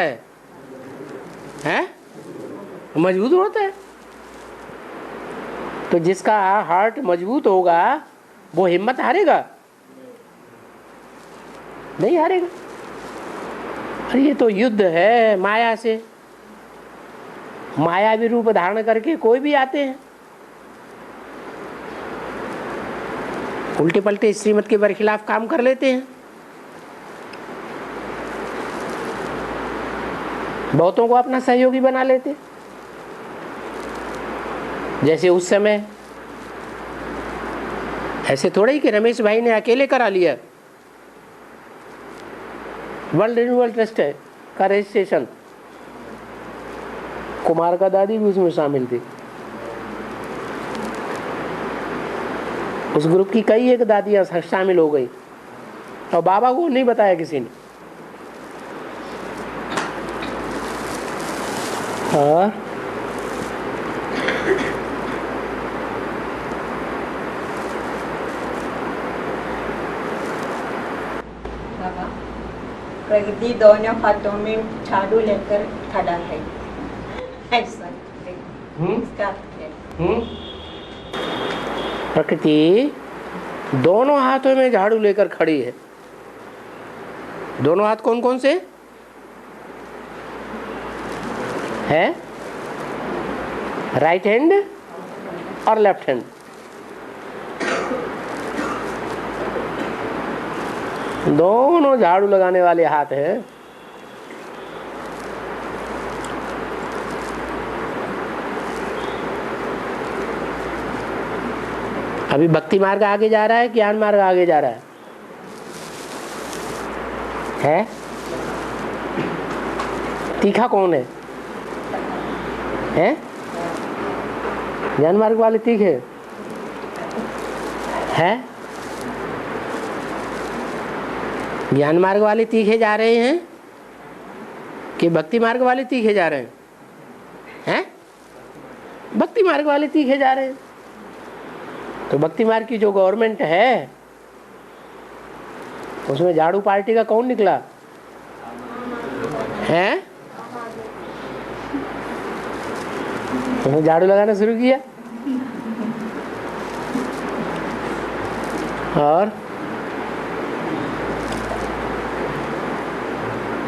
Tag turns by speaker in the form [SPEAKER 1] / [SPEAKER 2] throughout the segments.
[SPEAKER 1] है मजबूत होता है। तो जिसका हार्ट मजबूत होगा वो हिम्मत हारेगा? नहीं हारेगा। अरे ये तो युद्ध है माया से। मायावी रूप धारण करके कोई भी आते हैं, उल्टे पलटे श्रीमत के बरखिलाफ काम कर लेते हैं। बहुतों को अपना सहयोगी बना लेते। जैसे उस समय ऐसे थोड़ा ही कि रमेश भाई ने अकेले करा लिया वर्ल्ड रिन्यूअल ट्रस्ट का रजिस्ट्रेशन। कुमार का दादी भी उसमें शामिल थी। उस ग्रुप की कई एक दादियां शामिल हो गई और बाबा को नहीं बताया किसी ने। और
[SPEAKER 2] प्रगति दोनों हाथों में झाड़ू लेकर खड़ा है, ऐसा इसका अर्थ है।
[SPEAKER 1] प्रकृति दोनों हाथों में झाड़ू लेकर खड़ी है। दोनों हाथ कौन कौन से है? राइट हैंड और लेफ्ट हैंड। दोनों झाड़ू लगाने वाले हाथ हैं। अभी भक्ति मार्ग आगे जा रहा है, ज्ञान मार्ग आगे जा रहा है? तीखा कौन है? हैं? ज्ञान मार्ग वाले तीखे हैं? ज्ञान मार्ग वाले तीखे जा रहे हैं कि भक्ति मार्ग वाले तीखे जा रहे हैं? हैं? भक्ति मार्ग वाले तीखे जा रहे हैं। तो भक्ति मार्ग की जो गवर्नमेंट है उसमें झाड़ू पार्टी का कौन निकला है? उसने झाड़ू लगाना शुरू किया और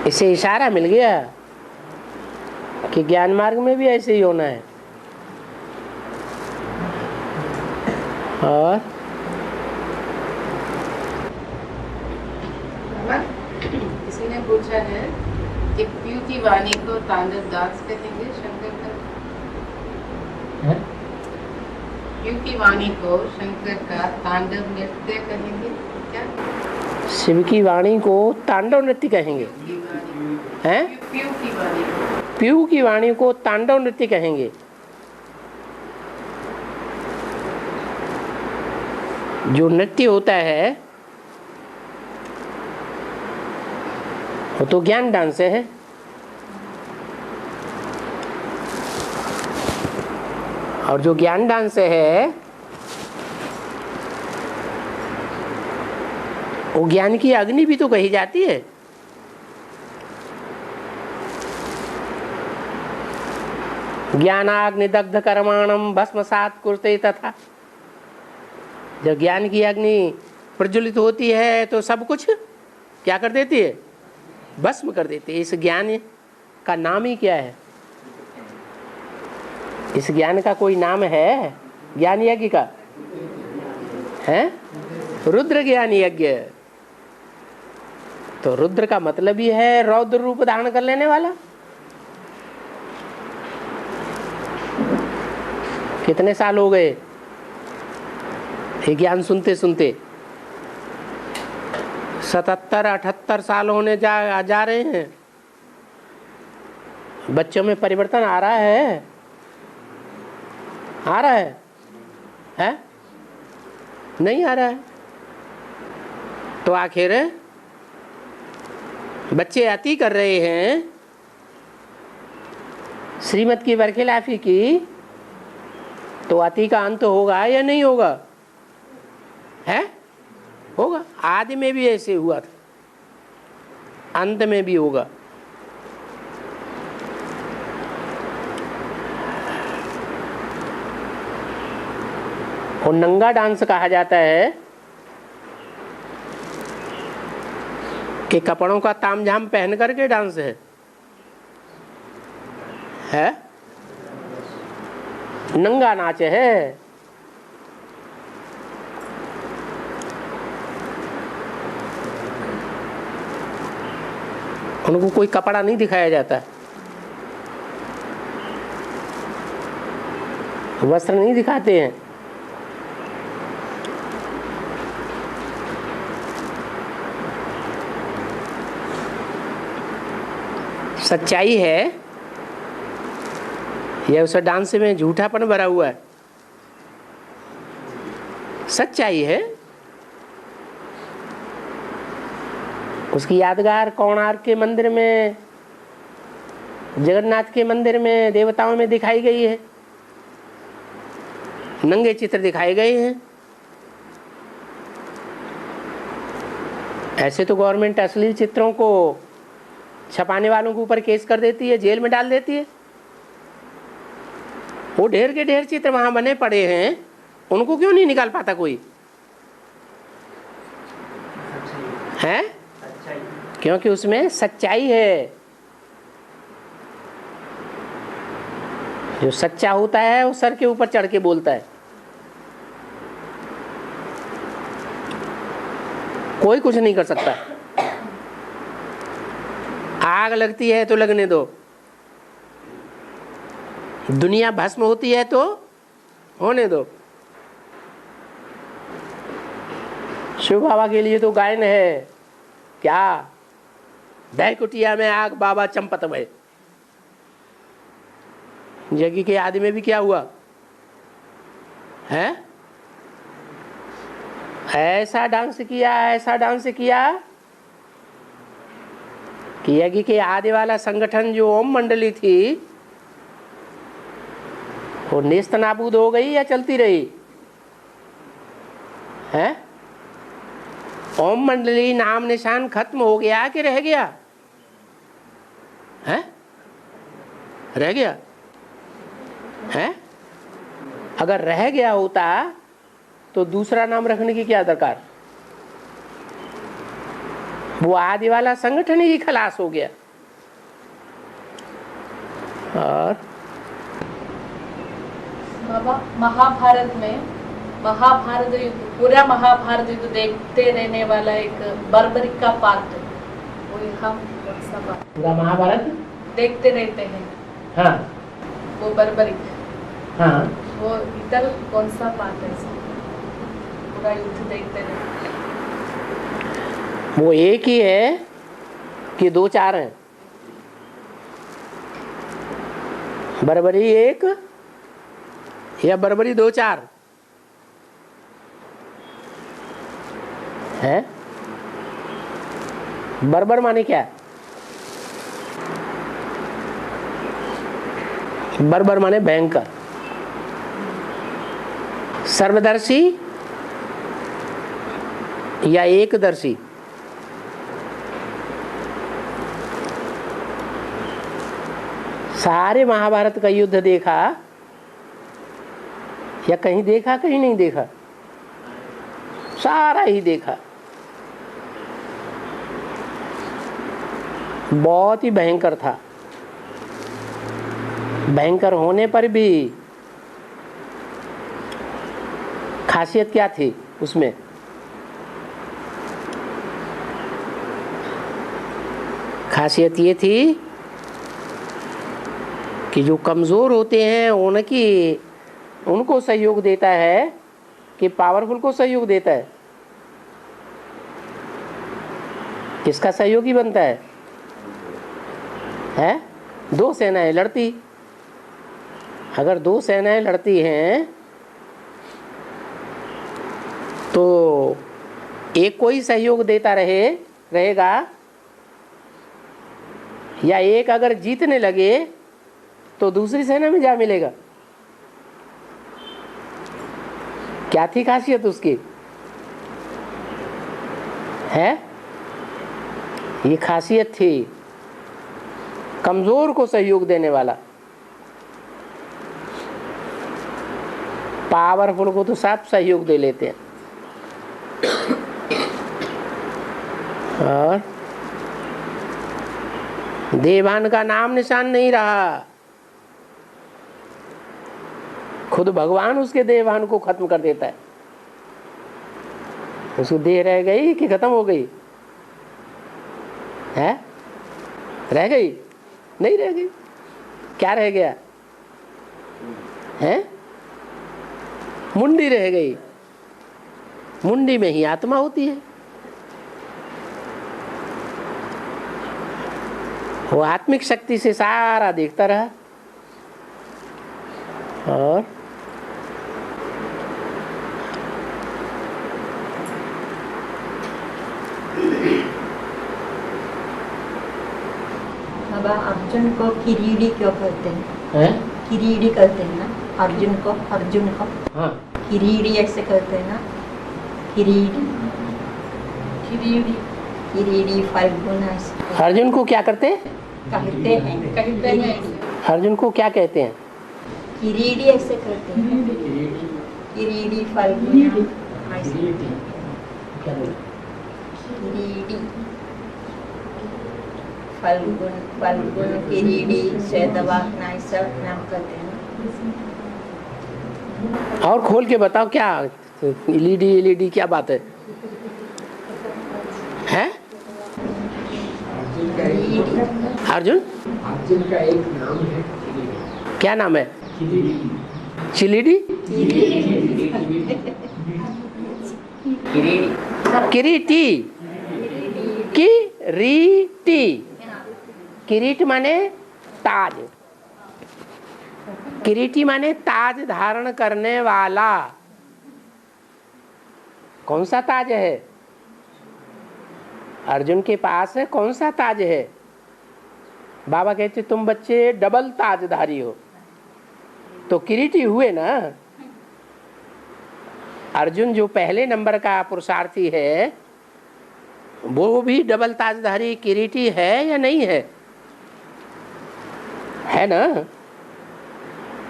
[SPEAKER 1] इसे इशारा मिल गया कि ज्ञान मार्ग में भी ऐसे ही होना है। और
[SPEAKER 3] किसी ने पूछा है कि प्यू की वाणी को तांडव दास कहेंगे शंकर का? प्यू की वाणी को शंकर का तांडव नृत्य कहेंगे क्या?
[SPEAKER 1] शिव की वाणी को तांडव नृत्य कहेंगे हैं?
[SPEAKER 3] प्यू की वाणी को,
[SPEAKER 1] प्यू की वाणी को तांडव नृत्य कहेंगे। जो नृत्य होता है वो तो ज्ञान डांस है। और जो ज्ञान डांस है वो ज्ञान की अग्नि भी तो कही जाती है। ज्ञानाग्नि दग्ध कर्माणम भस्मसात कुरुते तथा। जब ज्ञान की अग्नि प्रज्वलित होती है तो सब कुछ क्या कर देती है? भस्म कर देती है। इस ज्ञान का नाम ही क्या है? इस ज्ञान का कोई नाम है? ज्ञान यज्ञ का है रुद्र ज्ञान यज्ञ। तो रुद्र का मतलब ही है रौद्र रूप धारण कर लेने वाला। कितने साल हो गए ये ज्ञान सुनते सुनते? 77-78 साल होने जा रहे हैं। बच्चों में परिवर्तन आ रहा है? आ रहा है? नहीं आ रहा है। तो आखिर बच्चे अति कर रहे हैं श्रीमत की बरखिलाफी की, तो अति का अंत होगा या नहीं होगा? है? होगा। आदि में भी ऐसे हुआ था, अंत में भी होगा। और नंगा डांस कहा जाता है कि कपड़ों का तामझाम पहन करके डांस है नंगा नाच है। उनको कोई कपड़ा नहीं दिखाया जाता, वस्त्र नहीं दिखाते हैं। सच्चाई है या उस डांस में झूठापन भरा हुआ है? सच्चाई है। उसकी यादगार कोणार्क के मंदिर में, जगन्नाथ के मंदिर में, देवताओं में दिखाई गई है, नंगे चित्र दिखाए गए हैं। ऐसे तो गवर्नमेंट अश्लील चित्रों को छपाने वालों के ऊपर केस कर देती है, जेल में डाल देती है। वो ढेर के ढेर चित्र वहां बने पड़े हैं, उनको क्यों नहीं निकाल पाता कोई? है क्योंकि उसमें सच्चाई है। जो सच्चा होता है वो सर के ऊपर चढ़ के बोलता है, कोई कुछ नहीं कर सकता। आग लगती है तो लगने दो, दुनिया भस्म होती है तो होने दो। शिव बाबा के लिए तो गायन है क्या, दह कुटिया में आग बाबा चंपत भय। जगी के आदि में भी क्या हुआ है? ऐसा डांस किया, ऐसा डांस किया कि यज्ञ के आदि वाला संगठन जो ओम मंडली थी वो नेस्त नाबूद हो गई या चलती रही है? ओम मंडली नाम निशान खत्म हो गया कि रह गया है? रह गया है। अगर रह गया होता तो दूसरा नाम रखने की क्या दरकार? वो आदि वाला संगठन ही खलास हो गया। और
[SPEAKER 4] बाबा महाभारत में, महाभारत युद्ध, पूरा महाभारत युद्ध देखते रहने वाला एक बर्बरिक का पार्ट, वो यहाँ कौन सा पार्ट?
[SPEAKER 1] पूरा महाभारत
[SPEAKER 4] देखते रहते हैं।
[SPEAKER 1] हाँ
[SPEAKER 4] वो बर्बरिक,
[SPEAKER 1] हाँ,
[SPEAKER 4] वो इधर कौन सा पार्ट है? पूरा युद्ध देखते रहते हैं।
[SPEAKER 1] वो एक ही है कि दो चार हैं? बर्बरी एक या बर्बरी दो चार है? बर्बर माने क्या? बर्बर माने भयंकर, सर्वदर्शी या एकदर्शी। सारे महाभारत का युद्ध देखा या कहीं देखा कहीं नहीं देखा? सारा ही देखा। बहुत ही भयंकर था। भयंकर होने पर भी खासियत क्या थी उसमें? खासियत ये थी कि जो कमज़ोर होते हैं उनको सहयोग देता है कि पावरफुल को सहयोग देता है? किसका सहयोगी बनता है? दो सेनाएं लड़ती, अगर दो सेनाएं लड़ती हैं तो एक को ही सहयोग देता रहेगा या एक अगर जीतने लगे तो दूसरी सेना में जा मिलेगा? क्या थी खासियत उसकी? है ये खासियत थी कमजोर को सहयोग देने वाला। पावरफुल को तो सब सहयोग दे लेते हैं। और देवान का नाम निशान नहीं रहा, खुद भगवान उसके देवान को खत्म कर देता है। उसको देह रह गई कि खत्म हो गई है? रह गई? नहीं रह गई। क्या रह गया है? मुंडी रह गई। मुंडी में ही आत्मा होती है। वो आत्मिक शक्ति से सारा देखता रहा। और
[SPEAKER 2] बाबा अर्जुन को किरीड़ी क्यों कहते हैं? किरीड़ी कहते हैं ना अर्जुन को।
[SPEAKER 1] हाँ,
[SPEAKER 2] किरीड़ी ऐसे कहते हैं ना, किरीड़ी फाल्गुन ऐसे
[SPEAKER 1] अर्जुन को क्या करते हैं?
[SPEAKER 2] कहते हैं।
[SPEAKER 1] अर्जुन को क्या कहते हैं?
[SPEAKER 2] किरीड़ी ऐसे कहते हैं। किरीड़ी फाल्गुन ऐसे। किरीड़ी फाल्गुन किरीड़ी श्वेतवाहन ऐसा नाम कहते हैं।
[SPEAKER 1] और खोल के बताओ क्या एलईडी क्या बात है? हैं? अर्जुन
[SPEAKER 5] का एक नाम है,
[SPEAKER 1] क्या नाम है? चिलीडी? किरीटी। किरीटी। किरीट माने ताज। किरीटी माने ताज धारण करने वाला। कौन सा ताज है अर्जुन के पास? है कौन सा ताज है? बाबा कहते तुम बच्चे डबल ताजधारी हो, तो किरीटी हुए ना। अर्जुन जो पहले नंबर का पुरुषार्थी है वो भी डबल ताजधारी किरीटी है या नहीं है? है ना?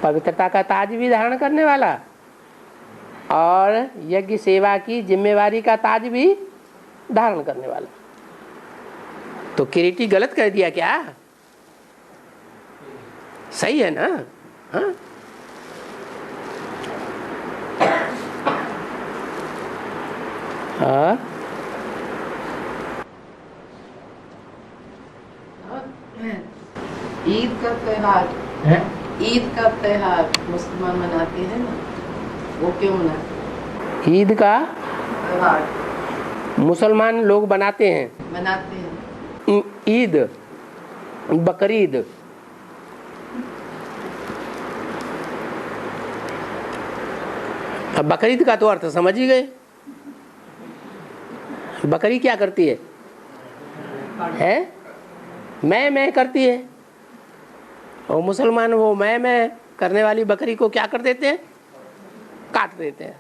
[SPEAKER 1] पवित्रता का ताज भी धारण करने वाला और यज्ञ सेवा की जिम्मेवारी का ताज भी धारण करने वाला। तो किरीटी गलत कर दिया क्या? सही है ना? हाँ?
[SPEAKER 3] ईद का त्योहार मुसलमान मनाते हैं ना, वो क्यों मनाते हैं?
[SPEAKER 1] ईद का
[SPEAKER 3] त्योहार
[SPEAKER 1] मुसलमान लोग बनाते हैं। ईद, बकरीद। अब बकरीद का तो अर्थ समझ ही गए। बकरी क्या करती है? मैं करती है। और मुसलमान वो मैं करने वाली बकरी को क्या कर देते हैं? काट देते हैं।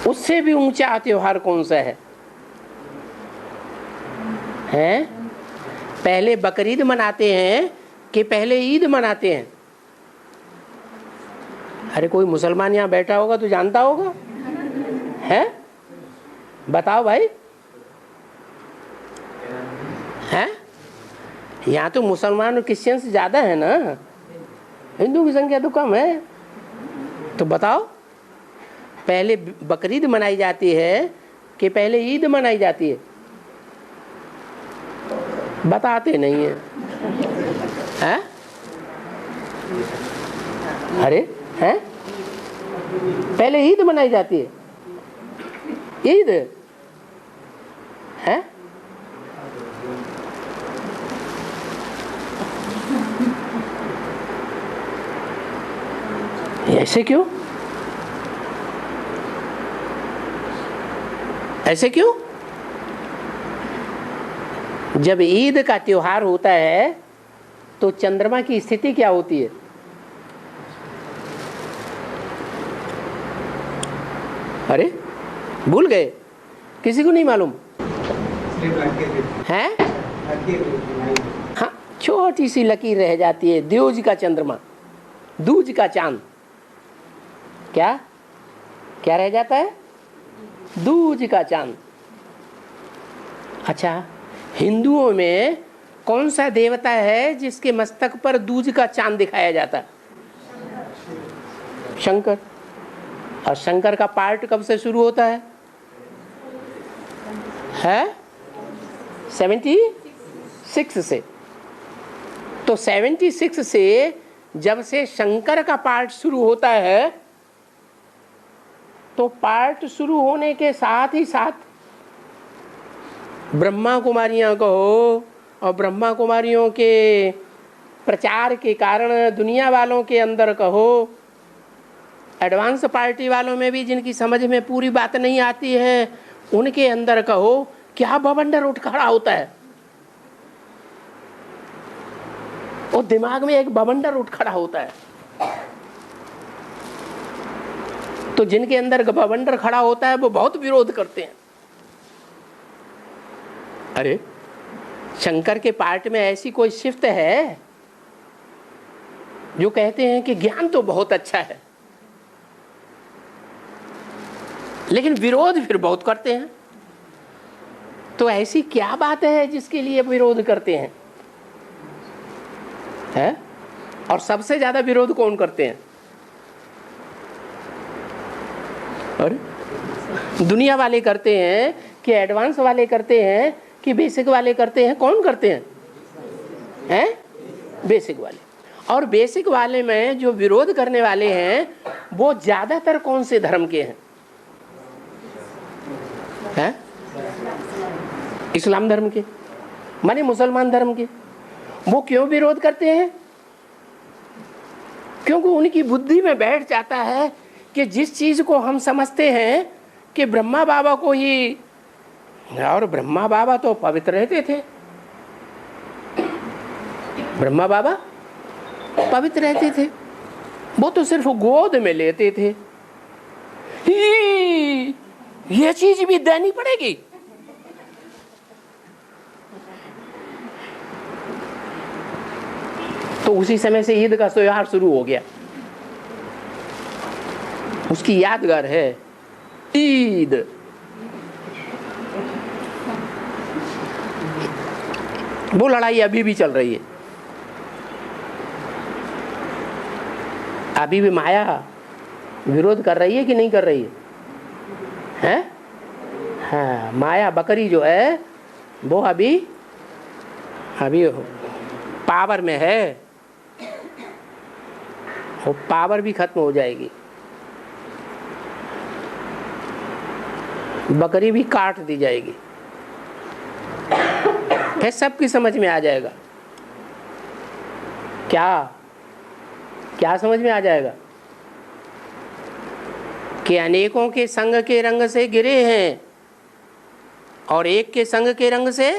[SPEAKER 1] उससे भी ऊंचा त्योहार कौन सा है? पहले बकरीद मनाते हैं कि पहले ईद मनाते हैं? अरे कोई मुसलमान यहाँ बैठा होगा तो जानता होगा, है? बताओ भाई। हैं? यहाँ तो मुसलमान और क्रिश्चियंस ज़्यादा है ना, हिंदू की संख्या तो कम है। तो बताओ पहले बकरीद मनाई जाती है कि पहले ईद मनाई जाती है? बताते नहीं है। हैं? अरे हैं? पहले ईद मनाई जाती है? ईद है? ऐसे क्यों? ऐसे क्यों? जब ईद का त्योहार होता है तो चंद्रमा की स्थिति क्या होती है? अरे भूल गए? किसी को नहीं मालूम है? हाँ, छोटी सी लकीर रह जाती है, द्योज का चंद्रमा। दूज का चांद। क्या क्या रह जाता है? दूज का चांद। अच्छा, हिंदुओं में कौन सा देवता है जिसके मस्तक पर दूज का चांद दिखाया जाता है? शंकर। और शंकर का पार्ट कब से शुरू होता है? 76 से। तो 76 से जब से शंकर का पार्ट शुरू होता है, तो पार्ट शुरू होने के साथ ही साथ ब्रह्मा कुमारियां कहो, और ब्रह्मा कुमारियों के प्रचार के कारण दुनिया वालों के अंदर कहो, एडवांस पार्टी वालों में भी जिनकी समझ में पूरी बात नहीं आती है, उनके अंदर कहो, क्या बवंडर उठ खड़ा होता है। और दिमाग में एक बवंडर उठ खड़ा होता है। तो जिनके अंदर बवंडर खड़ा होता है वो बहुत विरोध करते हैं। अरे, शंकर के पार्ट में ऐसी कोई शिफ्ट है जो कहते हैं कि ज्ञान तो बहुत अच्छा है, लेकिन विरोध फिर बहुत करते हैं। तो ऐसी क्या बात है जिसके लिए विरोध करते हैं? है? और सबसे ज्यादा विरोध कौन करते हैं? और दुनिया वाले करते हैं कि एडवांस वाले करते हैं कि बेसिक वाले करते हैं? कौन करते हैं? हैं? बेसिक वाले। और बेसिक वाले में जो विरोध करने वाले हैं वो ज्यादातर कौन से धर्म के हैं? हैं? इस्लाम धर्म के, माने मुसलमान धर्म के। वो क्यों विरोध करते हैं? क्योंकि उनकी बुद्धि में बैठ जाता है कि जिस चीज को हम समझते हैं कि ब्रह्मा बाबा को ही, और ब्रह्मा बाबा तो पवित्र रहते थे, ब्रह्मा बाबा पवित्र रहते थे, वो तो सिर्फ गोद में लेते थे। ये चीज भी देनी पड़ेगी। तो उसी समय से ईद का त्योहार शुरू हो गया। उसकी यादगार है ईद। वो लड़ाई अभी भी चल रही है। अभी भी माया विरोध कर रही है कि नहीं कर रही है? हैं? हाँ, माया बकरी जो है वो अभी पावर में है। वो पावर भी खत्म हो जाएगी, बकरी भी काट दी जाएगी, फिर सबकी समझ में आ जाएगा। क्या क्या समझ में आ जाएगा? कि अनेकों के संग के रंग से गिरे हैं और एक के संग के रंग से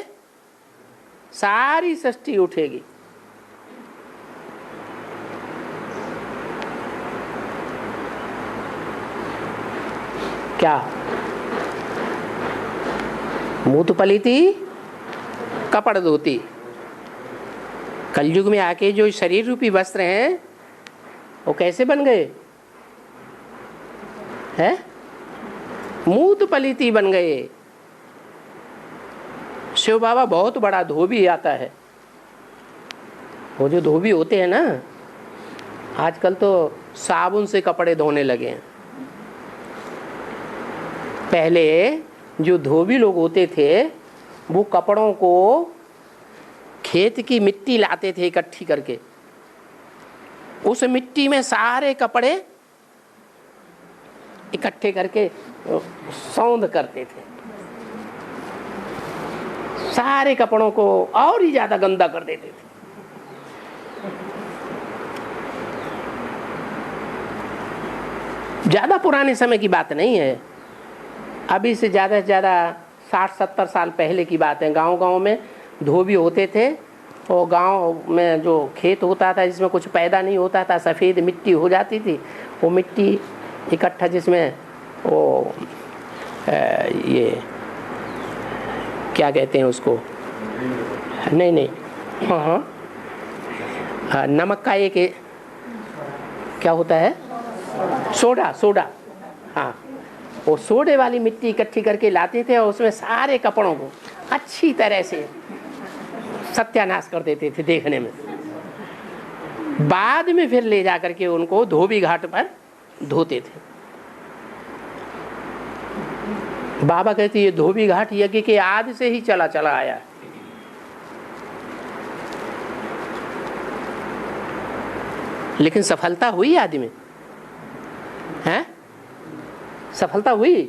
[SPEAKER 1] सारी सृष्टि उठेगी। क्या मूत पलीती कपड़ धोती। कलयुग में आके जो शरीर रूपी वस्त्र हैं वो कैसे बन गए हैं? मूत पलीती बन गए। शिव बाबा बहुत बड़ा धोबी आता है। वो जो धोबी होते हैं ना, आजकल तो साबुन से कपड़े धोने लगे हैं। पहले जो धोबी लोग होते थे वो कपड़ों को खेत की मिट्टी लाते थे इकट्ठी करके, उस मिट्टी में सारे कपड़े इकट्ठे करके सौंध करते थे। सारे कपड़ों को और ही ज्यादा गंदा कर देते थे। ज्यादा पुराने समय की बात नहीं है, अभी से ज्यादा 60-70 साल पहले की बात है। गांव-गांव में धोबी होते थे और गांव में जो खेत होता था जिसमें कुछ पैदा नहीं होता था, सफ़ेद मिट्टी हो जाती थी, वो मिट्टी इकट्ठा जिसमें वो ये क्या कहते हैं उसको, नहीं हाँ, नमक का एक क्या होता है? सोडा। सोडा, हाँ, वो सोडे वाली मिट्टी इकट्ठी करके लाते थे और उसमें सारे कपड़ों को अच्छी तरह से सत्यानाश कर देते थे देखने में। बाद में फिर ले जा करके उनको धोबी घाट पर धोते थे। बाबा कहते ये धोबी घाट यज्ञ के आदि से ही चला चला आया। लेकिन सफलता हुई आदि में है? सफलता हुई?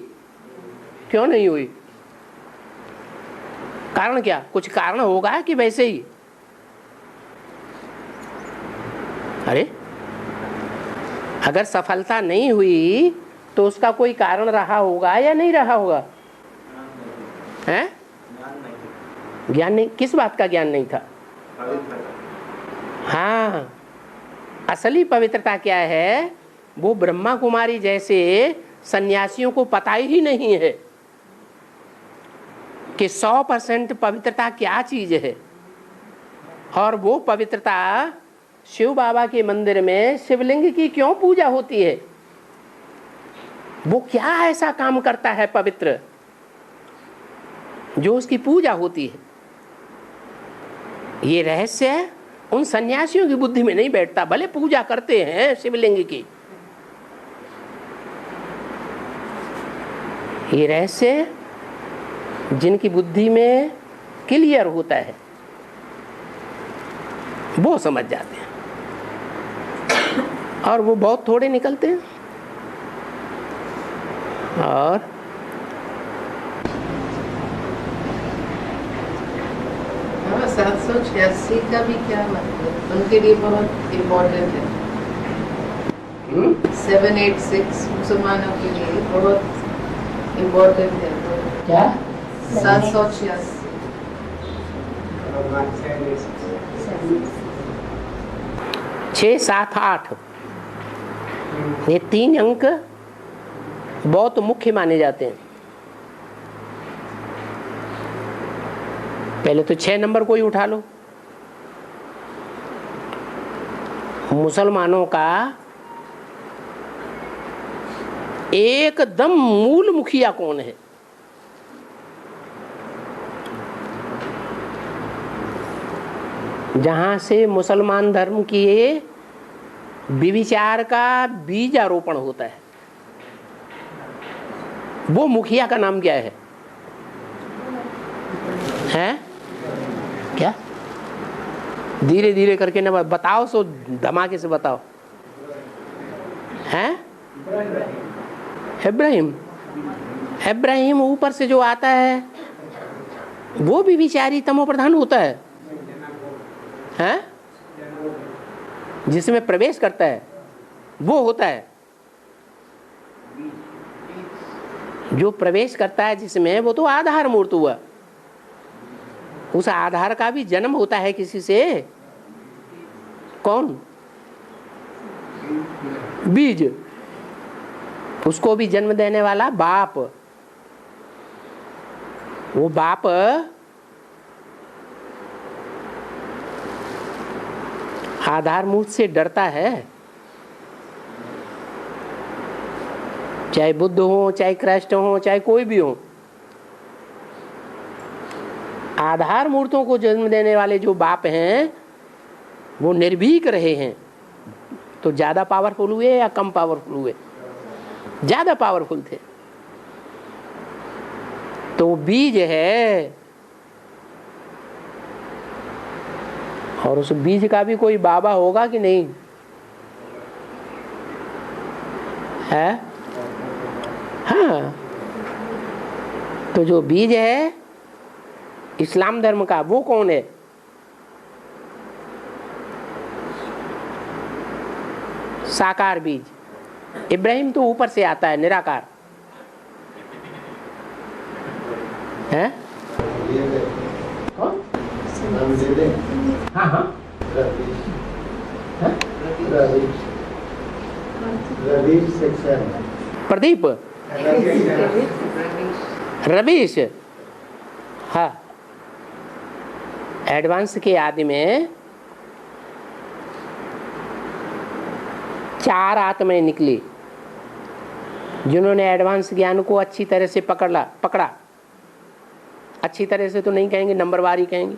[SPEAKER 1] क्यों नहीं हुई? कारण क्या? कुछ कारण होगा कि वैसे ही? अरे अगर सफलता नहीं हुई तो उसका कोई कारण रहा होगा या नहीं रहा होगा? हैं? ज्ञान नहीं। किस बात का ज्ञान नहीं था? हाँ, असली पवित्रता क्या है? वो ब्रह्मा कुमारी जैसे सन्यासियों को पता ही नहीं है कि 100% पवित्रता क्या चीज है। और वो पवित्रता शिव बाबा के मंदिर में शिवलिंग की क्यों पूजा होती है? वो क्या ऐसा काम करता है पवित्र जो उसकी पूजा होती है? ये रहस्य उन सन्यासियों की बुद्धि में नहीं बैठता। भले पूजा करते हैं शिवलिंग की, ये रहस्य जिनकी बुद्धि में क्लियर होता है वो समझ जाते हैं, और वो बहुत थोड़े निकलते हैं। और
[SPEAKER 3] हाँ, 786 का भी क्या मतलब? उनके लिए बहुत इम्पोर्टेंट है। 786 मुसलमानों के लिए बहुत इम्पोर्टेंट है।
[SPEAKER 1] क्या?
[SPEAKER 3] 786
[SPEAKER 1] 6, 7, 8 ये 3 अंक बहुत मुख्य माने जाते हैं। पहले तो 6 नंबर को ही उठा लो। मुसलमानों का एकदम मूल मुखिया कौन है? जहां से मुसलमान धर्म की विविचार का बीज आरोपण होता है, वो मुखिया का नाम क्या है? हैं? क्या? धीरे धीरे करके ना बताओ, सो धमाके से बताओ। हैं? इब्राहिम। इब्राहिम ऊपर से जो आता है वो भी विचारी तमो प्रधान होता है, हैं? जिसमें प्रवेश करता है वो होता है। जो प्रवेश करता है जिसमें, वो तो आधार मूर्त हुआ। उस आधार का भी जन्म होता है किसी से। कौन? बीज। उसको भी जन्म देने वाला बाप। वो बाप आधार मूर्त से डरता है। चाहे बुद्ध हो, चाहे कृष्ण हो, चाहे कोई भी हो, आधार मूर्तों को जन्म देने वाले जो बाप हैं वो निर्भीक रहे हैं। तो ज्यादा पावरफुल हुए या कम पावरफुल हुए? ज्यादा पावरफुल थे। तो बीज है, और उस बीज का भी कोई बाबा होगा कि नहीं है? हाँ, तो जो बीज है इस्लाम धर्म का, वो कौन है? साकार बीज। इब्राहिम तो ऊपर से आता है, निराकार है। कौन? हाँ हाँ, प्रदीप, रवीश। हाँ, एडवांस के आदि में 4 आत्माएं निकली जिन्होंने एडवांस ज्ञान को अच्छी तरह से पकड़ा। अच्छी तरह से तो नहीं कहेंगे, नंबरवार ही कहेंगे।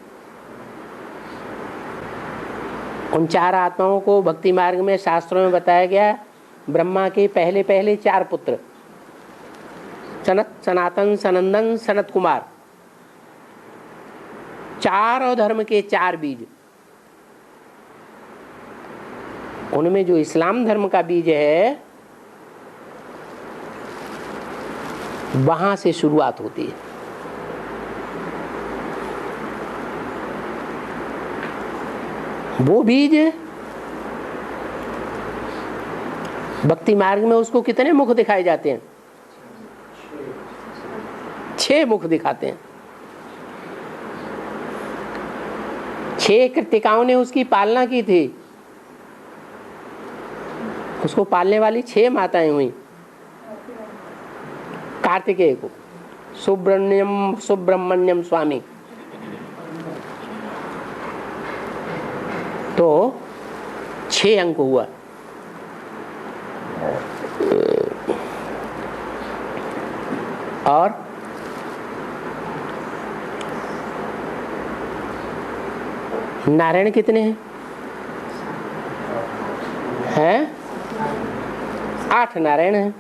[SPEAKER 1] उन 4 आत्माओं को भक्ति मार्ग में शास्त्रों में बताया गया। ब्रह्मा के पहले 4 पुत्र, सनत, सनातन, सनंदन, सनत कुमार, 4 धर्म के 4 बीज। उनमें जो इस्लाम धर्म का बीज है वहां से शुरुआत होती है। वो बीज भक्ति मार्ग में उसको कितने मुख दिखाए जाते हैं? 6 मुख दिखाते हैं। 6 कृतिकाओं ने उसकी पालना की थी। उसको पालने वाली 6 माताएं हुई। कार्तिकेय को सुब्रमण्यम स्वामी, तो 6 अंक हुआ। और नारायण कितने हैं? 8 नारायण हैं।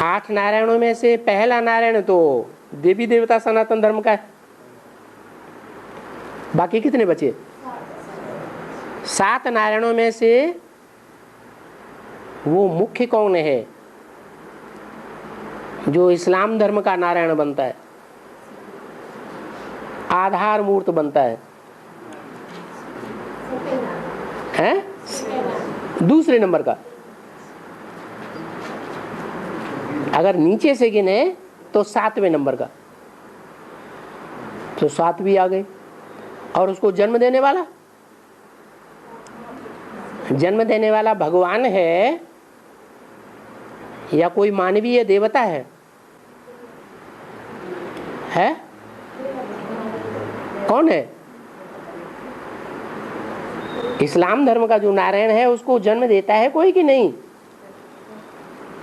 [SPEAKER 1] 8 नारायणों में से पहला नारायण तो देवी देवता सनातन धर्म का है। बाकी कितने बचे? 7 नारायणों में से वो मुख्य कौन है जो इस्लाम धर्म का नारायण बनता है, आधार मूर्त बनता है? दूसरे नंबर का। अगर नीचे से गिने तो 7वें नंबर का, तो 7 भी आ गए। और उसको जन्म देने वाला भगवान है या कोई मानवीय देवता है? कौन है? इस्लाम धर्म का जो नारायण है उसको जन्म देता है कोई कि नहीं?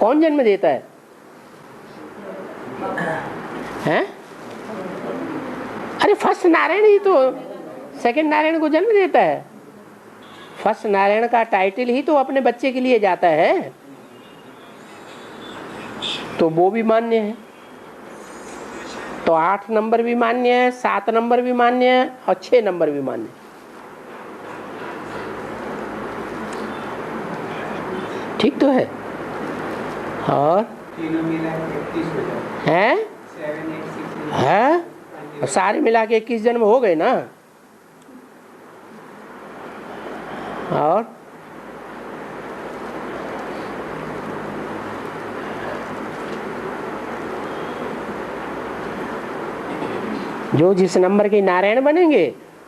[SPEAKER 1] कौन जन्म देता है? अरे फर्स्ट नारायण ही तो सेकंड नारायण को जन्म देता है। फर्स्ट नारायण का टाइटल ही तो अपने बच्चे के लिए जाता है, तो वो भी मान्य है। तो 8 नंबर भी मान्य है, 7 नंबर भी मान्य है और 6 नंबर भी मान्य है। ठीक तो है। और है सारे मिला के 21 जन्म हो गए ना। और जो जिस नंबर के नारायण बनेंगे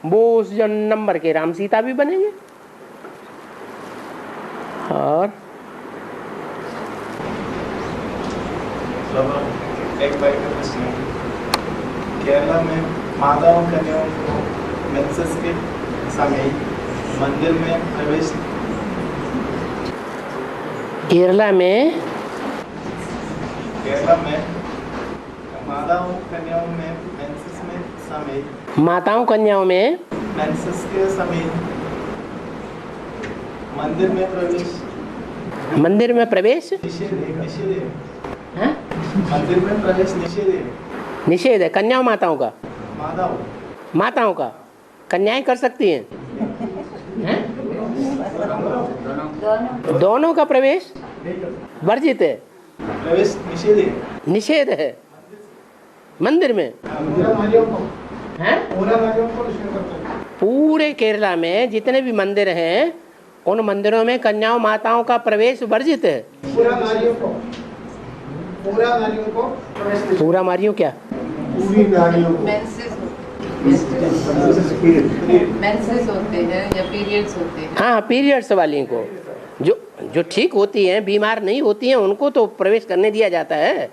[SPEAKER 1] वो उस नंबर के राम सीता भी बनेंगे। और
[SPEAKER 6] एक भाई का प्रश्न है, केरला में माताओं कन्याओं को मेंसेस के समय मंदिर में प्रवेश।
[SPEAKER 1] केरला में
[SPEAKER 6] माताओं कन्याओं में मेंसेस में समय,
[SPEAKER 1] माताओं कन्याओं में
[SPEAKER 6] मेंसेस के समय मंदिर में प्रवेश निषेध है। मंदिर में प्रवेश
[SPEAKER 1] निषेध है। कन्याओं माताओं का? माताओं का। कन्याएं कर सकती हैं? दोनों का प्रवेश वर्जित है।
[SPEAKER 6] प्रवेश
[SPEAKER 1] निषेध है मंदिर में। पूरे केरला में जितने भी मंदिर हैं उन मंदिरों में कन्याओं माताओं का प्रवेश वर्जित है। पूरा नारियों क्या?
[SPEAKER 3] मेंसेस होते हैं या पीरियड्स होते हैं?
[SPEAKER 1] हाँ, पीरियड्स वाली को, जो ठीक होती हैं, बीमार नहीं होती हैं, उनको तो प्रवेश करने दिया जाता है।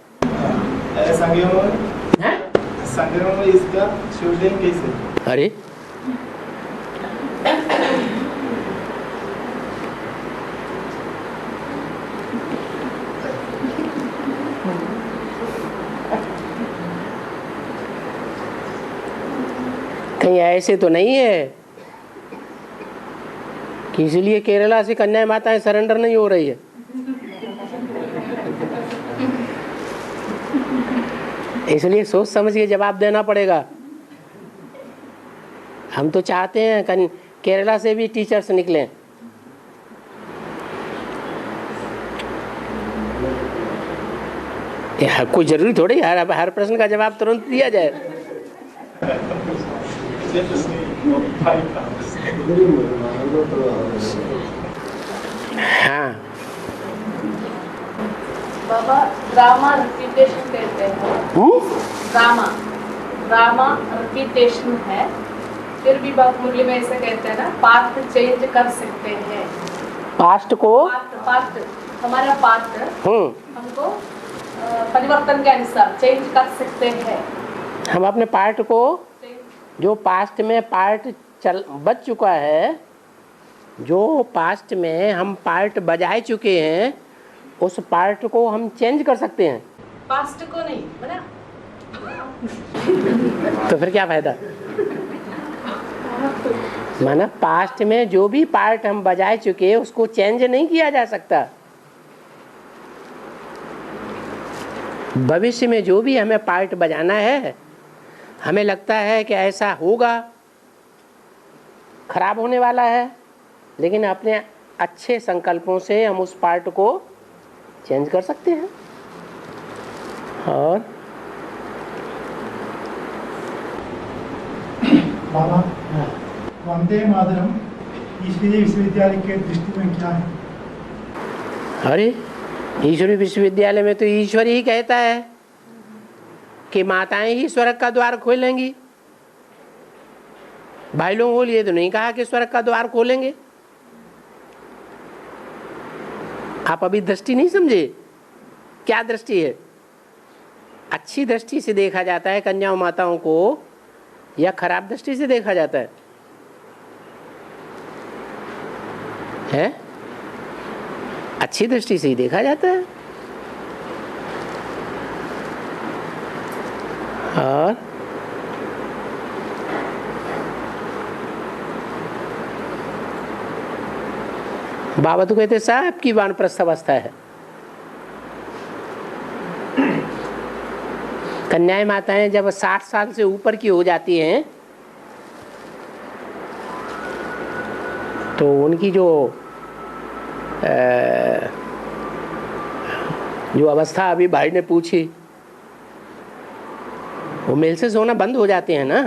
[SPEAKER 6] संगमों में इसका शूटिंग कैसे?
[SPEAKER 1] अरे कहीं ऐसे तो नहीं है कि इसलिए केरला से कन्या माताएं सरेंडर नहीं हो रही है। इसलिए सोच समझ के जवाब देना पड़ेगा। हम तो चाहते हैं केरला से भी टीचर्स निकलें। कोई जरूरी थोड़ी हर प्रश्न का जवाब तुरंत दिया जाए। हाँ
[SPEAKER 4] बाबा ड्रामा रिपीटेशन कहते हैं। ड्रामा रिपीटेशन है, फिर भी बात मुरली में ऐसे कहते हैं ना, पास्ट चेंज कर सकते हैं।
[SPEAKER 1] पास्ट को
[SPEAKER 4] पास्ट हमारा पास्ट हमको परिवर्तन के अनुसार चेंज कर सकते हैं।
[SPEAKER 1] हम अपने पार्ट को, जो पास्ट में पार्ट बज चुका है, जो पास्ट में हम पार्ट बजाए चुके हैं, उस पार्ट को हम चेंज कर सकते हैं।
[SPEAKER 4] पास्ट को नहीं बना
[SPEAKER 1] तो फिर क्या फायदा? माना पास्ट में जो भी पार्ट हम बजाए चुके हैं उसको चेंज नहीं किया जा सकता। भविष्य में जो भी हमें पार्ट बजाना है, हमें लगता है कि ऐसा होगा, खराब होने वाला है, लेकिन अपने अच्छे संकल्पों से हम उस पार्ट को चेंज कर सकते हैं। और
[SPEAKER 7] बाबा, वंदे मातरम ईश्वरीय विश्वविद्यालय के दृष्टि में क्या है?
[SPEAKER 1] अरे ईश्वरीय विश्वविद्यालय में तो ईश्वर ही कहता है कि माताएं ही स्वर्ग का द्वार खोलेंगी। भाई लोग बोलिए तो नहीं कहा कि स्वर्ग का द्वार खोलेंगे। आप अभी दृष्टि नहीं समझे, क्या दृष्टि है? अच्छी दृष्टि से देखा जाता है कन्याओं माताओं को या खराब दृष्टि से देखा जाता है? अच्छी दृष्टि से ही देखा जाता है। और बाबा तो कहते साहब की वानप्रस्थ अवस्था है। कन्याएं माताएं जब 60 साल से ऊपर की हो जाती हैं तो उनकी जो अवस्था अभी भाई ने पूछी, वो मेंसेस होना बंद हो जाते हैं ना।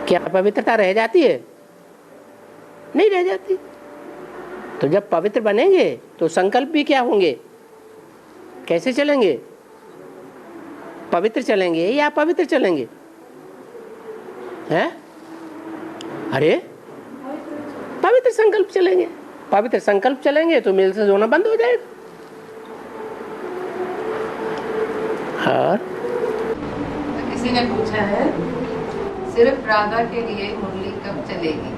[SPEAKER 1] क्या पवित्रता रह जाती है? नहीं रह जाती। तो जब पवित्र बनेंगे तो संकल्प भी क्या होंगे? कैसे चलेंगे? पवित्र चलेंगे या पवित्र चलेंगे? हैं? अरे पवित्र संकल्प चलेंगे। पवित्र संकल्प चलेंगे तो मेंसेस होना बंद हो जाएगा। और
[SPEAKER 3] किसी ने पूछा है सिर्फ राधा के लिए मुरली कब चलेगी?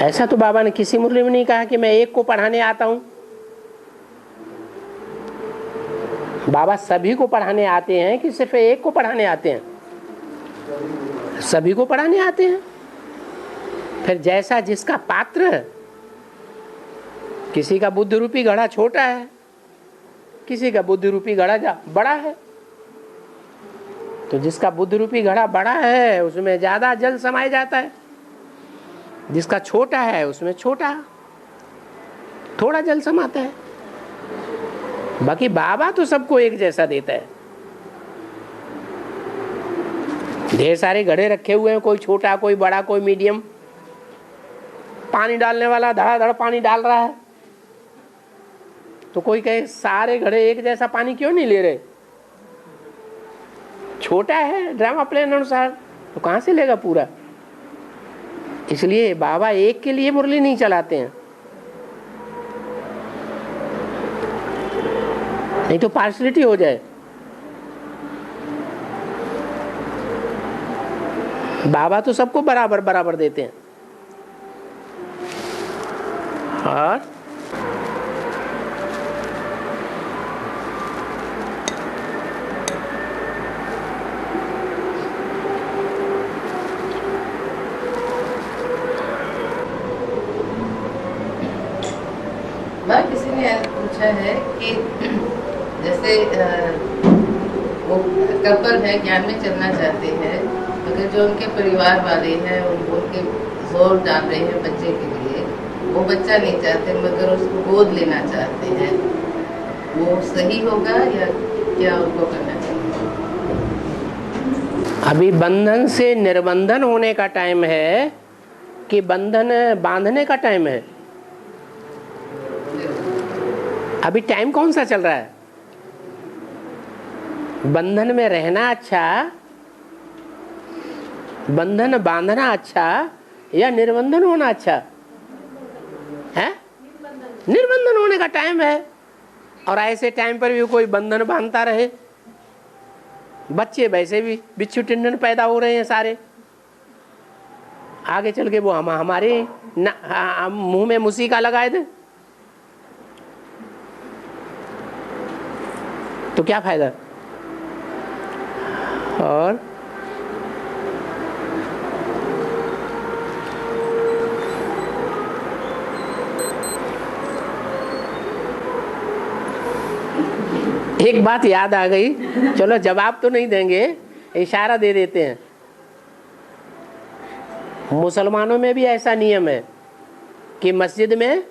[SPEAKER 1] ऐसा तो बाबा ने किसी मुरली में नहीं कहा कि मैं एक को पढ़ाने आता हूं। बाबा सभी को पढ़ाने आते हैं कि सिर्फ एक को पढ़ाने आते हैं? सभी को पढ़ाने आते हैं। फिर जैसा जिसका पात्र है, किसी का बुद्धि रूपी घड़ा छोटा है, किसी का बुद्धि रूपी घड़ा बड़ा है। तो जिसका बुद्धि रूपी घड़ा बड़ा है उसमें ज्यादा जल समाया जाता है, जिसका छोटा है उसमें थोड़ा जल समाता है। बाकी बाबा तो सबको एक जैसा देता है। ढेर सारे घड़े रखे हुए हैं, कोई छोटा कोई बड़ा कोई मीडियम। पानी डालने वाला धड़ाधड़ पानी डाल रहा है, तो कोई कहे सारे घड़े एक जैसा पानी क्यों नहीं ले रहे? छोटा है ड्रामा प्लान अनुसार, तो कहां से लेगा पूरा? इसलिए बाबा एक के लिए मुरली नहीं चलाते हैं, नहीं तो पार्शलिटी हो जाए। बाबा तो सबको बराबर बराबर देते हैं। और
[SPEAKER 3] पूछा है कि जैसे वो कपल है, ज्ञान में चलना चाहते हैं, मगर जो उनके परिवार वाले हैं उनके जोर डाल रहे हैं बच्चे के लिए, वो बच्चा नहीं चाहते मगर उसको गोद लेना चाहते हैं, वो सही होगा या क्या उनको करना चाहिए?
[SPEAKER 1] अभी बंधन से निर्बंधन होने का टाइम है कि बंधन बांधने का टाइम है? अभी टाइम कौन सा चल रहा है? बंधन में रहना अच्छा, बंधन बांधना अच्छा या निर्बंधन होना अच्छा है? निर्बंधन होने का टाइम है। और ऐसे टाइम पर भी कोई बंधन बांधता रहे, बच्चे वैसे भी बिच्छू टिंडन पैदा हो रहे हैं सारे, आगे चल के वो हमारे मुंह में मुसीका लगाए दे तो क्या फायदा? और एक बात याद आ गई, चलो जवाब तो नहीं देंगे, इशारा दे देते हैं। मुसलमानों में भी ऐसा नियम है कि मस्जिद में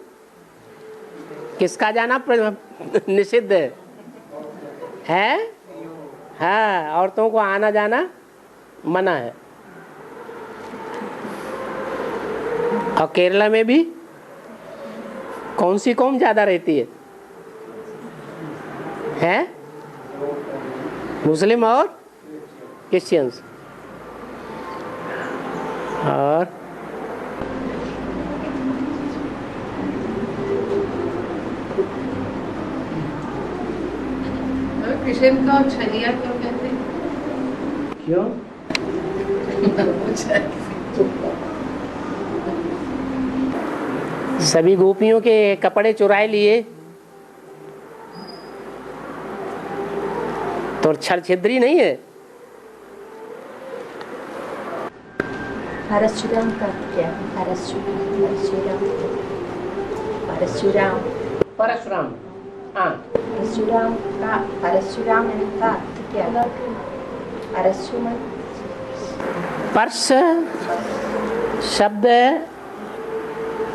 [SPEAKER 1] किसका जाना निषिद्ध है? हाँ, औरतों को आना जाना मना है। और केरला में भी कौन सी कौम ज्यादा रहती है? हैं? मुस्लिम और क्रिश्चियंस। और
[SPEAKER 3] कृष्ण को छलिया क्यों कहते हैं?
[SPEAKER 1] क्यों? सभी गोपियों के कपड़े चुराए लिए तो छल छिद्री नहीं है?
[SPEAKER 2] परशुराम का क्या? परशुराम
[SPEAKER 1] परशुराम, हाँ,
[SPEAKER 2] परशुराम का अर्थ क्या? परशुराम
[SPEAKER 1] पर्श शब्द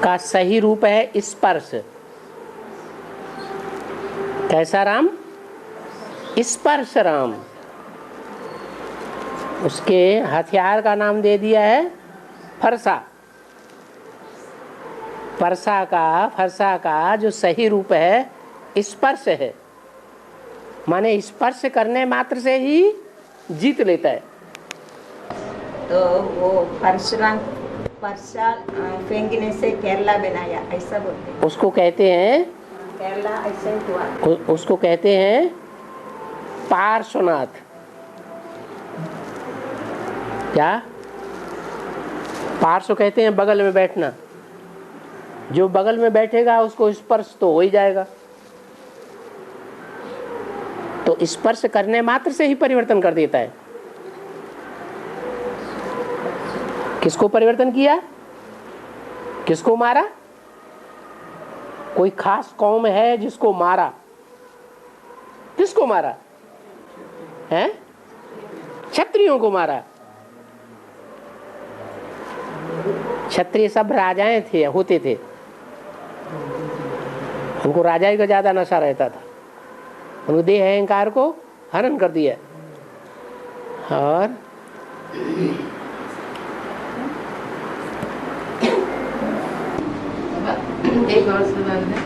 [SPEAKER 1] का सही रूप है स्पर्श। कैसा राम? स्पर्श राम। उसके हथियार का नाम दे दिया है फरसा। फरसा का जो सही रूप है स्पर्श है, माने स्पर्श करने मात्र से ही जीत लेता है।
[SPEAKER 2] तो वो परशुराम वर्षा फेंकने से केरला बनाया, ऐसा बोलते हैं।
[SPEAKER 1] उसको कहते हैं,
[SPEAKER 2] केरला ऐसे ही हुआ।
[SPEAKER 1] उसको कहते हैं पार्श्वनाथ। क्या? पार्श्व कहते हैं बगल में बैठना। जो बगल में बैठेगा उसको स्पर्श तो हो ही जाएगा। तो स्पर्श करने मात्र से ही परिवर्तन कर देता है। किसको परिवर्तन किया? किसको मारा? कोई खास कौम है जिसको मारा। किसको मारा है? क्षत्रियों को मारा। क्षत्रिय सब राजाएं थे, होते थे, उनको राजाई का ज्यादा नशा रहता था। उनको देह अहंकार को हनन कर दिया। और
[SPEAKER 3] एक और सवाल है,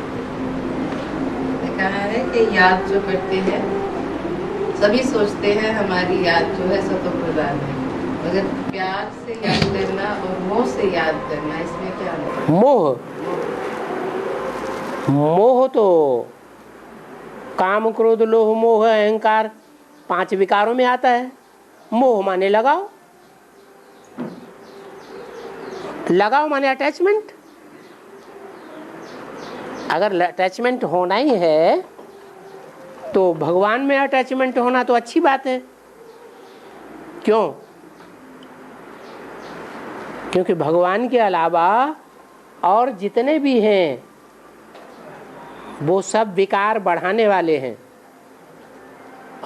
[SPEAKER 3] कहा है कि याद जो करते हैं, सभी सोचते हैं हमारी याद जो है सतो प्रधान है, मगर प्यार से याद करना और मोह से याद करना, इसमें क्या है?
[SPEAKER 1] मोह तो काम क्रोध लोभ मोह अहंकार 5 विकारों में आता है। मोह माने लगाओ, लगाओ माने अटैचमेंट। अगर अटैचमेंट होना ही है तो भगवान में अटैचमेंट होना तो अच्छी बात है। क्यों? क्योंकि भगवान के अलावा और जितने भी हैं वो सब विकार बढ़ाने वाले हैं,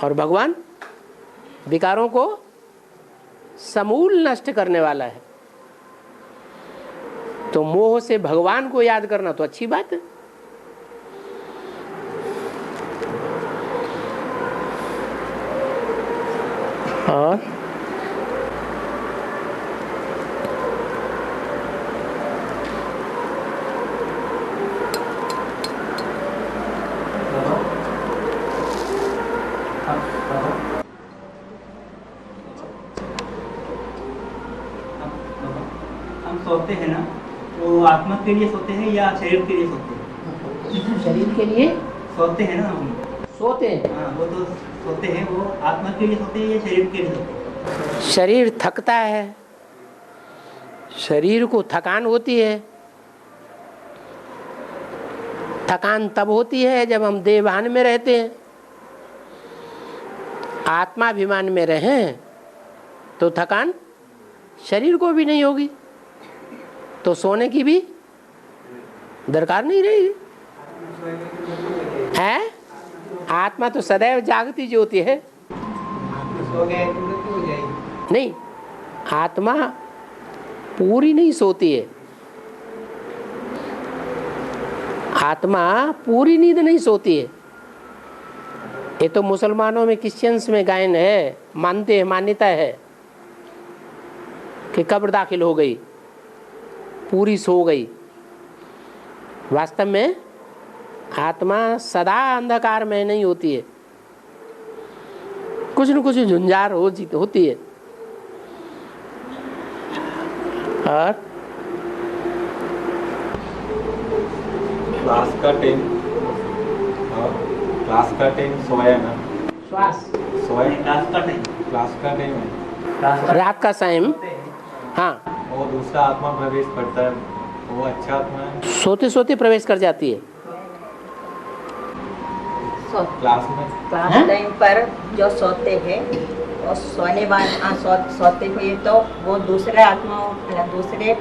[SPEAKER 1] और भगवान विकारों को समूल नष्ट करने वाला है। तो मोह से भगवान को याद करना तो अच्छी बात है। और
[SPEAKER 8] हम सोते हैं ना, वो आत्मा के लिए सोते हैं या शरीर के लिए सोते हैं?
[SPEAKER 1] शरीर के लिए
[SPEAKER 8] सोते हैं ना हम।
[SPEAKER 1] सोते हैं।
[SPEAKER 8] हाँ, वो तो सोते हैं, वो आत्मा के लिए सोते हैं या शरीर के लिए सोते हैं?
[SPEAKER 1] शरीर थकता है, शरीर को थकान होती है। थकान तब होती है जब हम देहभान में रहते हैं। आत्माभिमान में रहें तो थकान शरीर को भी नहीं होगी, तो सोने की भी दरकार नहीं रहेगी। है आत्मा तो सदैव जागती ज्योति है। नहीं, आत्मा पूरी नहीं सोती है। आत्मा पूरी नींद नहीं सोती है। ये तो मुसलमानों में, क्रिश्चियंस में गायन है, मानते हैं, मान्यता है कि कब्र दाखिल हो गई, पूरी सो गई। वास्तव में आत्मा सदा अंधकार में नहीं होती है, कुछ न कुछ झुंझार होती है। और
[SPEAKER 9] क्लास का टाइम सोया ना,
[SPEAKER 1] श्वास
[SPEAKER 9] सोया
[SPEAKER 8] क्लास का टाइम
[SPEAKER 9] है,
[SPEAKER 1] रात का टाइम। हाँ,
[SPEAKER 9] वो दूसरा आत्मा प्रवेश करता है, वो अच्छा आत्मा है।
[SPEAKER 1] सोते सोते प्रवेश कर जाती है
[SPEAKER 9] क्लास में।
[SPEAKER 2] क्लास टाइम पर जो सोते हैं और सोने सोते हुए तो वो दूसरे आत्मा, दूसरे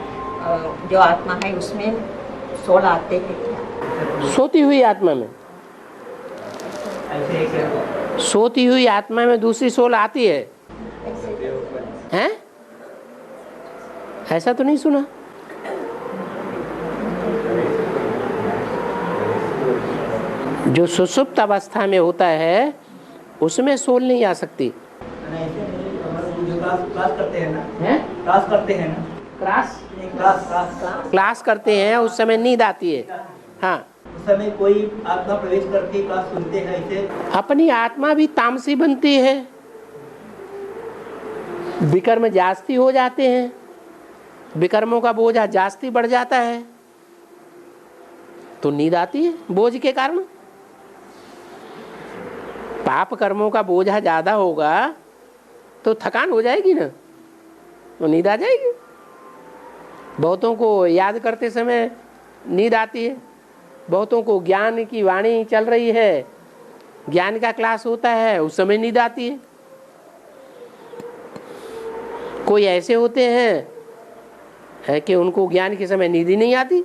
[SPEAKER 2] जो आत्मा है उसमें सोल आते हैं क्या?
[SPEAKER 1] सोती हुई आत्मा में, सोती हुई आत्मा में दूसरी सोल आती है। हैं? ऐसा तो नहीं सुना। जो सुषुप्त अवस्था में होता है उसमें सोल नहीं आ सकती।
[SPEAKER 8] जो क्लास करते हैं ना,
[SPEAKER 1] हैं?
[SPEAKER 8] क्लास करते हैं ना,
[SPEAKER 1] क्लास करते हैं, उस समय नींद आती है। हाँ,
[SPEAKER 8] उस समय कोई आत्मा प्रवेश करके क्लास सुनते हैं ऐसे।
[SPEAKER 1] अपनी आत्मा भी तामसी बनती है, विकर्म जास्ती हो जाते हैं, विकर्मों का बोझा जास्ती बढ़ जाता है, तो नींद आती है बोझ के कारण। पाप कर्मों का बोझा ज्यादा होगा तो थकान हो जाएगी ना, तो नींद आ जाएगी। बहुतों को याद करते समय नींद आती है, बहुतों को ज्ञान की वाणी चल रही है, ज्ञान का क्लास होता है, उस समय नींद आती है। कोई ऐसे होते हैं है कि उनको ज्ञान के समय नींद ही नहीं आती,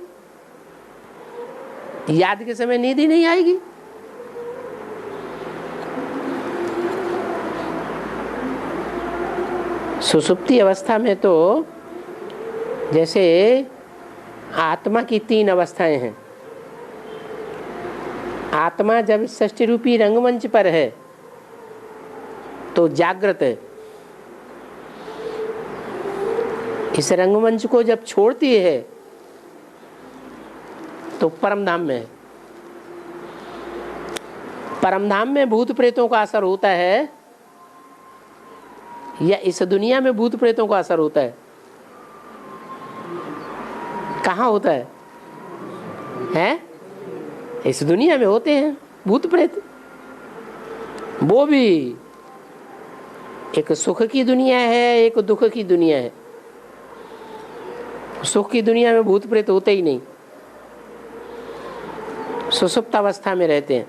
[SPEAKER 1] याद के समय नींद ही नहीं आएगी। सुसुप्ति अवस्था में तो जैसे आत्मा की 3 अवस्थाएं हैं। आत्मा जब षष्टि रूपी रंगमंच पर है तो जागृत है। इस रंगमंच को जब छोड़ती है तो परमधाम में है। परमधाम में भूत प्रेतों का असर होता है या इस दुनिया में भूत प्रेतों का असर होता है? कहाँ होता है? हैं? इस दुनिया में होते हैं भूत प्रेत। वो भी एक सुख की दुनिया है, एक दुख की दुनिया है। सुख की दुनिया में भूत प्रेत होते ही नहीं, सुषुप्त अवस्था में रहते हैं।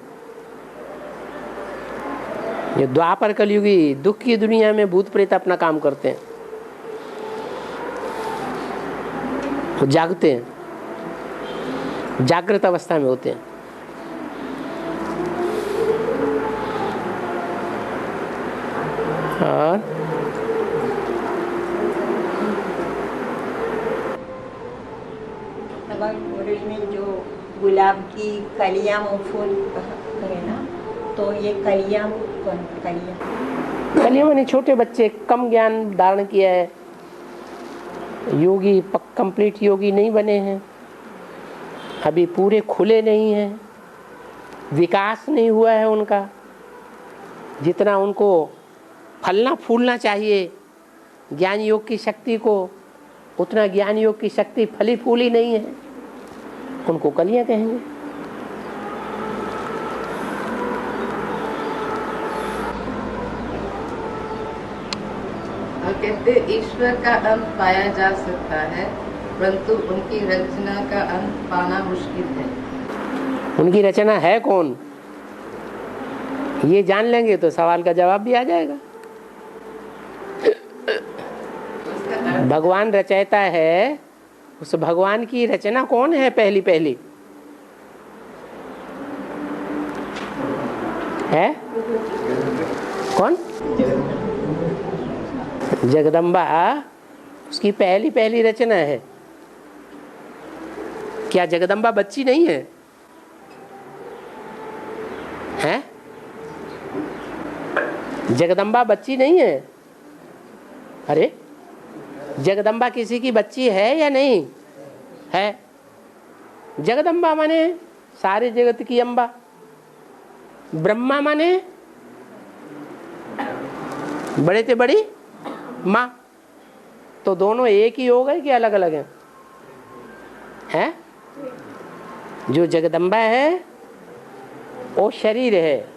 [SPEAKER 1] ये द्वापर कलयुगी दुख की दुनिया में भूत प्रेत अपना काम करते हैं, वो जागते हैं, जागृत अवस्था में होते हैं। और
[SPEAKER 2] मुरली में जो गुलाब की कलियां वो फूल है ना, तो ये कलियां कौन कलियां?
[SPEAKER 1] कलियां माने छोटे बच्चे, कम ज्ञान धारण किया है, योगी कंप्लीट योगी नहीं बने हैं, अभी पूरे खुले नहीं हैं, विकास नहीं हुआ है उनका, जितना उनको फलना फूलना चाहिए ज्ञान योग की शक्ति को, उतना ज्ञान योग की शक्ति फली फूली नहीं है, उनको कलियां कहेंगे।
[SPEAKER 3] और कहते ईश्वर का अंत पाया जा सकता है, परंतु उनकी रचना का अंत पाना मुश्किल है।
[SPEAKER 1] उनकी रचना है कौन, ये जान लेंगे तो सवाल का जवाब भी आ जाएगा। भगवान रचयिता है, उस भगवान की रचना कौन है? पहली पहली है कौन? जगदम्बा, उसकी पहली पहली रचना है। क्या जगदम्बा बच्ची नहीं है? हैं? जगदम्बा बच्ची नहीं है? अरे जगदम्बा किसी की बच्ची है या नहीं है? जगदम्बा माने सारे जगत की अम्बा, ब्रह्मा माने बड़े से बड़ी माँ, तो दोनों एक ही हो गए कि अलग अलग हैं? हैं? जो जगदम्बा है वो शरीर है,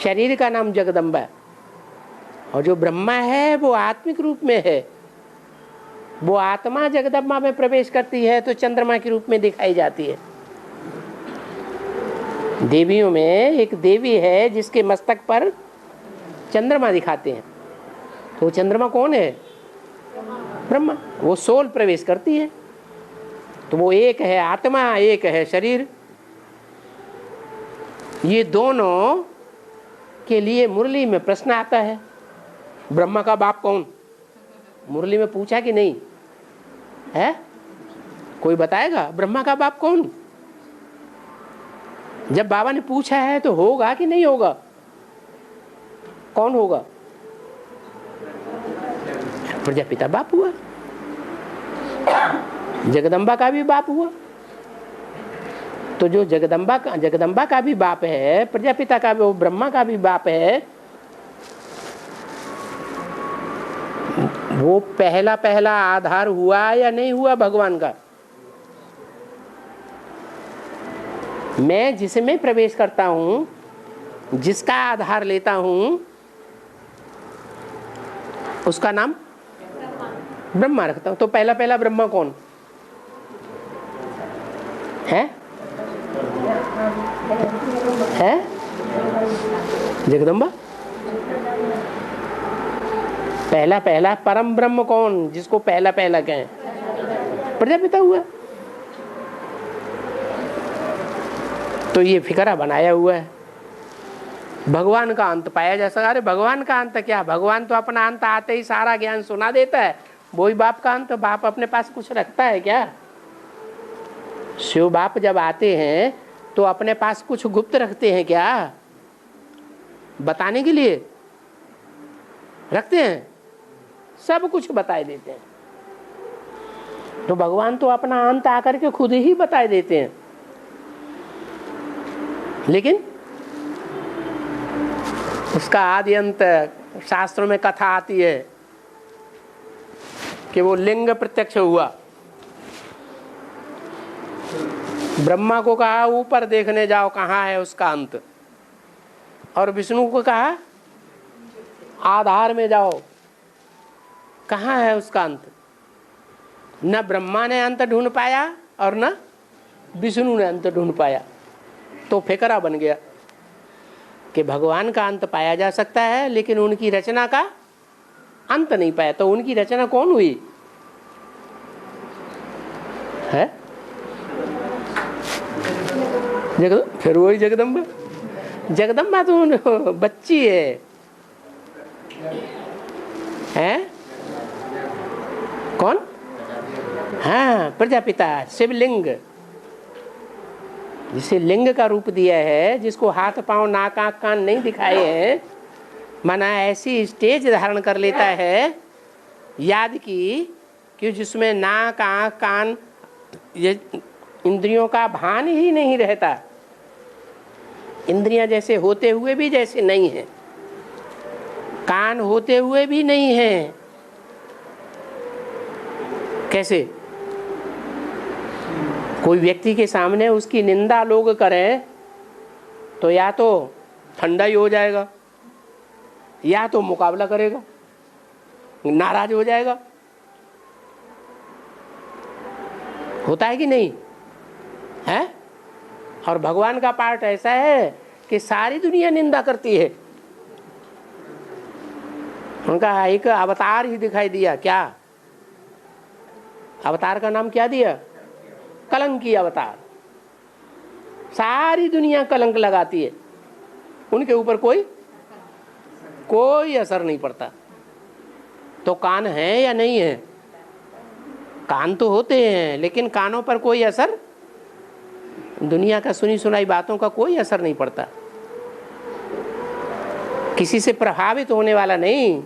[SPEAKER 1] शरीर का नाम जगदम्बा है, और जो ब्रह्मा है वो आत्मिक रूप में है। वो आत्मा जगदम्बा में प्रवेश करती है तो चंद्रमा के रूप में दिखाई जाती है। देवियों में एक देवी है जिसके मस्तक पर चंद्रमा दिखाते हैं, तो चंद्रमा कौन है? ब्रह्मा। वो सोल प्रवेश करती है, तो वो एक है आत्मा, एक है शरीर। ये दोनों के लिए मुरली में प्रश्न आता है, ब्रह्मा का बाप कौन? मुरली में पूछा कि नहीं है? कोई बताएगा ब्रह्मा का बाप कौन? जब बाबा ने पूछा है तो होगा कि नहीं होगा? कौन होगा? प्रजापिता बाप हुआ, जगदम्बा का भी बाप हुआ। तो जो जगदम्बा का भी बाप है, प्रजापिता का भी, वो ब्रह्मा का भी बाप है, वो पहला पहला आधार हुआ या नहीं हुआ भगवान का? मैं जिसमें प्रवेश करता हूं, जिसका आधार लेता हूं, उसका नाम ब्रह्मा रखता हूं। तो पहला पहला ब्रह्मा कौन है? है जगदम्बा। पहला पहला परम ब्रह्म कौन, जिसको पहला पहला कहें? प्रजापिता हुआ। तो ये फिकरा बनाया हुआ है, भगवान का अंत पाया जा सका। अरे भगवान का अंत क्या, भगवान तो अपना अंत आते ही सारा ज्ञान सुना देता है। वही बाप का अंत, बाप अपने पास कुछ रखता है क्या? शिव बाप जब आते हैं तो अपने पास कुछ गुप्त रखते हैं क्या? बताने के लिए रखते हैं? सब कुछ बताए देते हैं। तो भगवान तो अपना अंत आकर के खुद ही बताए देते हैं, लेकिन उसका आदि अंत शास्त्रों में कथा आती है कि वो लिंग प्रत्यक्ष हुआ। ब्रह्मा को कहा ऊपर देखने जाओ कहाँ है उसका अंत, और विष्णु को कहा आधार में जाओ कहाँ है उसका अंत। न ब्रह्मा ने अंत ढूंढ पाया और न विष्णु ने अंत ढूंढ पाया। तो फिकरा बन गया कि भगवान का अंत पाया जा सकता है, लेकिन उनकी रचना का अंत नहीं पाया। तो उनकी रचना कौन हुई है? फिर वही जगदम्बा। जगदम्बा तो बच्ची है, है? कौन? हाँ, प्रजापिता, शिवलिंग, जिसे लिंग का रूप दिया है, जिसको हाथ पांव नाक आंख कान नहीं दिखाए हैं, माना ऐसी स्टेज धारण कर लेता है याद की कि जिसमें नाक आंख कान ये इंद्रियों का भान ही नहीं रहता, इंद्रियां जैसे होते हुए भी जैसे नहीं है, कान होते हुए भी नहीं है। कैसे? कोई व्यक्ति के सामने उसकी निंदा लोग करें तो या तो ठंडा ही हो जाएगा या तो मुकाबला करेगा, नाराज हो जाएगा। होता है कि नहीं है? और भगवान का पार्ट ऐसा है कि सारी दुनिया निंदा करती है। उनका एक अवतार ही दिखाई दिया। क्या अवतार का नाम क्या दिया? कलंकी अवतार। सारी दुनिया कलंक लगाती है, उनके ऊपर कोई असर नहीं पड़ता। तो कान है या नहीं है? कान तो होते हैं, लेकिन कानों पर कोई असर, दुनिया का सुनी सुनाई बातों का कोई असर नहीं पड़ता। किसी से प्रभावित होने वाला नहीं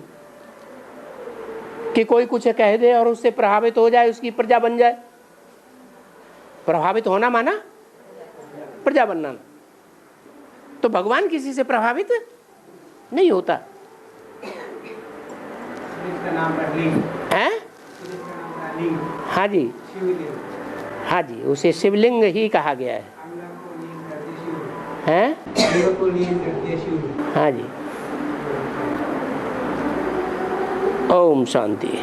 [SPEAKER 1] कि कोई कुछ कह दे और उससे प्रभावित हो जाए, उसकी प्रजा बन जाए। प्रभावित होना माना प्रजा बनना। तो भगवान किसी से प्रभावित नहीं होता है। हाँ जी, हाँ जी, उसे शिवलिंग ही कहा गया है। हाँ जी। ओम शांति।